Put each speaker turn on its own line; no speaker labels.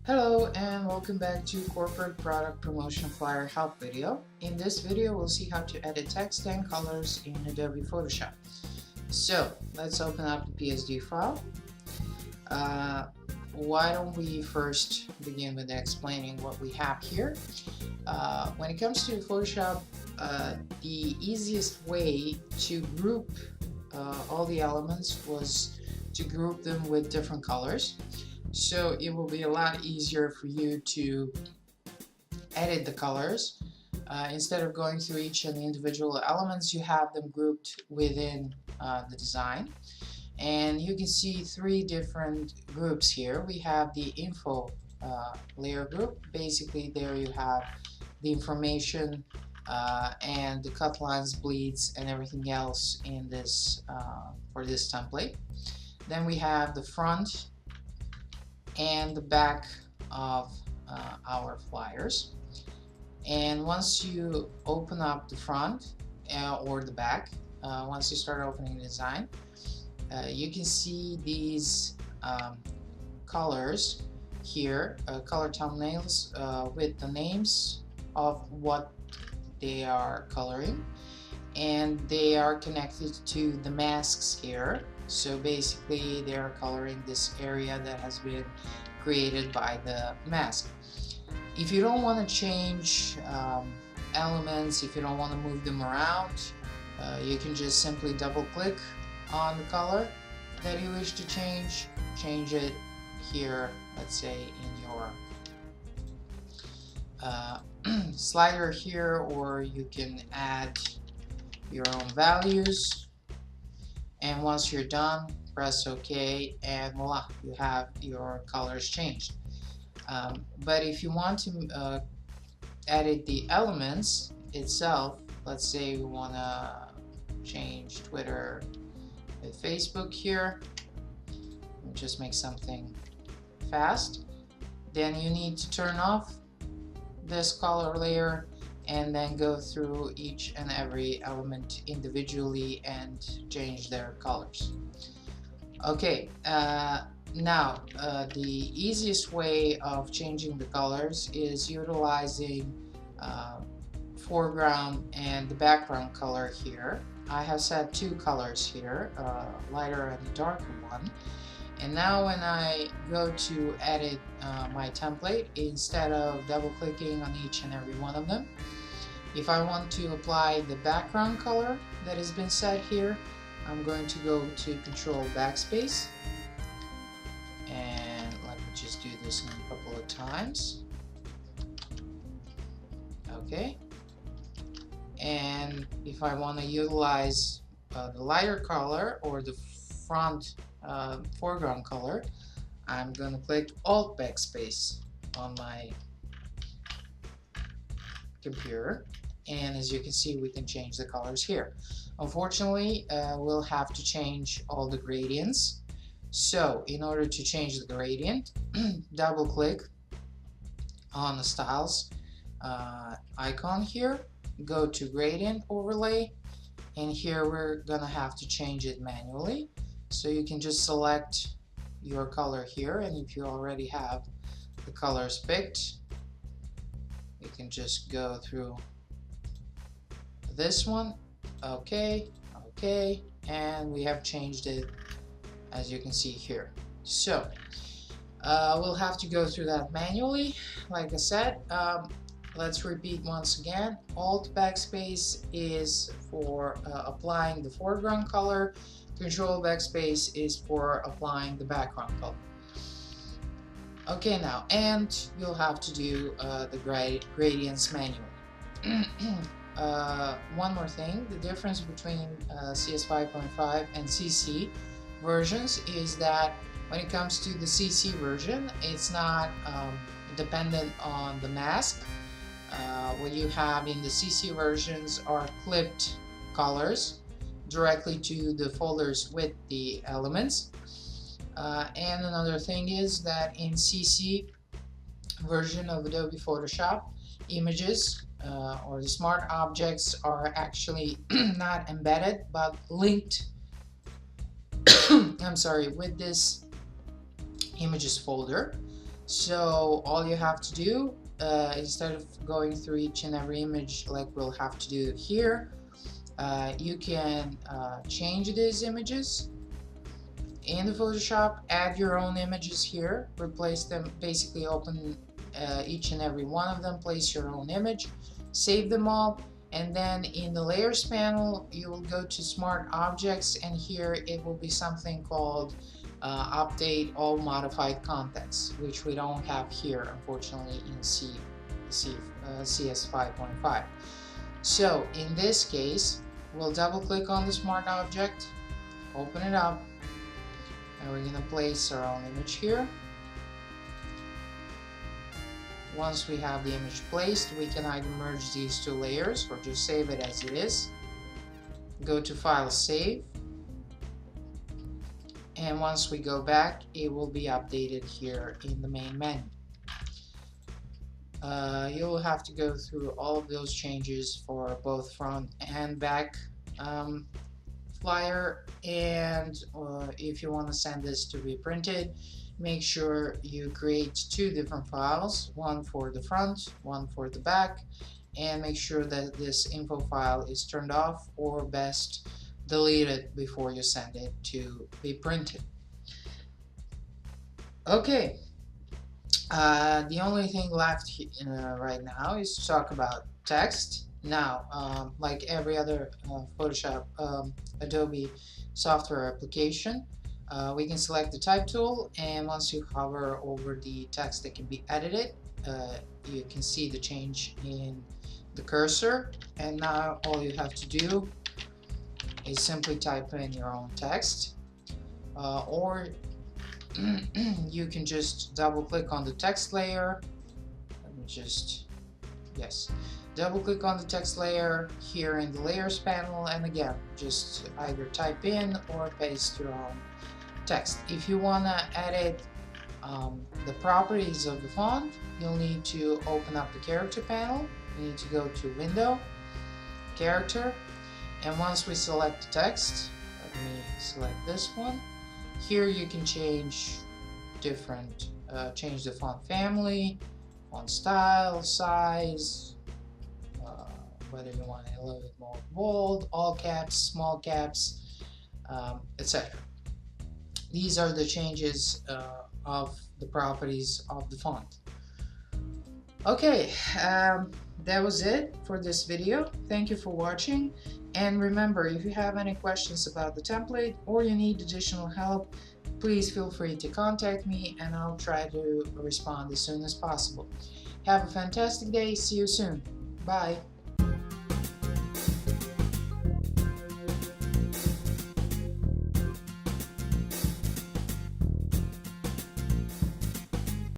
Hello and welcome back to Corporate Product Promotion Flyer Help video. In this video, we'll see how to edit text and colors in Adobe Photoshop. So let's open up the PSD file. Why don't we first begin with explaining what we have here. When it comes to Photoshop, the easiest way to group all the elements was to group them with different colors. So it will be a lot easier for you to edit the colors. Instead of going through each and the individual elements, you have them grouped within the design. And you can see three different groups here. We have the info layer group. Basically there you have the information and the cut lines, bleeds, and everything else in this for this template. Then we have the front and the back of our flyers. And once you open up the front or the back, once you start opening the design, you can see these colors here, color thumbnails with the names of what they are coloring, and they are connected to the masks here. So basically they are coloring this area that has been created by the mask. If you don't want to change elements, if you don't want to move them around, you can just simply double click on the color that you wish to change it here, let's say in your slider here, or you can add your own values. And once you're done, press OK, and voila, you have your colors changed. But if you want to edit the elements itself, let's say we want to change Twitter with Facebook here, we'll just make something fast. Then you need to turn off this color layer and then go through each and every element individually and change their colors. Okay, now the easiest way of changing the colors is utilizing foreground and the background color here. I have set two colors here, lighter and darker one. And now when I go to edit my template, instead of double clicking on each and every one of them, if I want to apply the background color that has been set here, I'm going to go to Control Backspace, and let me just do this a couple of times. Okay, and if I want to utilize the lighter color or the front foreground color, I'm going to click Alt Backspace on my computer, and as you can see, we can change the colors here. Unfortunately, we'll have to change all the gradients. So in order to change the gradient, double click on the styles icon here, go to gradient overlay, and here we're gonna have to change it manually. So you can just select your color here, and if you already have the colors picked, you can just go through this one. Okay, and we have changed it, as you can see here. So we'll have to go through that manually. Like I said, let's repeat once again. Alt Backspace is for applying the foreground color. Control Backspace is for applying the background color. Okay, now, and you'll have to do the gradients manually. One more thing, the difference between CS 5.5 and CC versions is that when it comes to the CC version, it's not dependent on the mask. What you have in the CC versions are clipped colors directly to the folders with the elements. And another thing is that in CC version of Adobe Photoshop, images or the smart objects are actually not embedded but linked I'm sorry, with this images folder. So all you have to do, instead of going through each and every image like we'll have to do here, you can change these images in the Photoshop, add your own images here, replace them, basically open each and every one of them, place your own image, save them all, and then in the layers panel you will go to smart objects, and here it will be something called update all modified contents, which we don't have here unfortunately in CS 5.5. So in this case we'll double click on the smart object, open it up, and we're going to place our own image here. Once we have the image placed, we can either merge these two layers or just save it as it is. Go to File, Save, and once we go back, it will be updated here in the main menu. You'll have to go through all of those changes for both front and back flyer, and if you want to send this to be printed, make sure you create two different files, one for the front, one for the back, and make sure that this info file is turned off, or best delete it before you send it to be printed. Okay, the only thing left right now is to talk about text. Now, like every other Photoshop Adobe software application, we can select the type tool, and once you hover over the text that can be edited, you can see the change in the cursor, and now all you have to do is simply type in your own text, or you can just double click on the text layer. Let me just, yes, double click on the text layer here in the layers panel, and again just either type in or paste your own text. If you want to edit the properties of the font, you'll need to open up the character panel. You need to go to Window, Character, and once we select the text, let me select this one. Here you can change different, change the font family, font style, size, whether you want it a little bit more bold, all caps, small caps, etc. These are the changes of the properties of the font. Okay, that was it for this video. Thank you for watching, and remember, if you have any questions about the template or you need additional help, please feel free to contact me and I'll try to respond as soon as possible. Have a fantastic day. See you soon. Bye.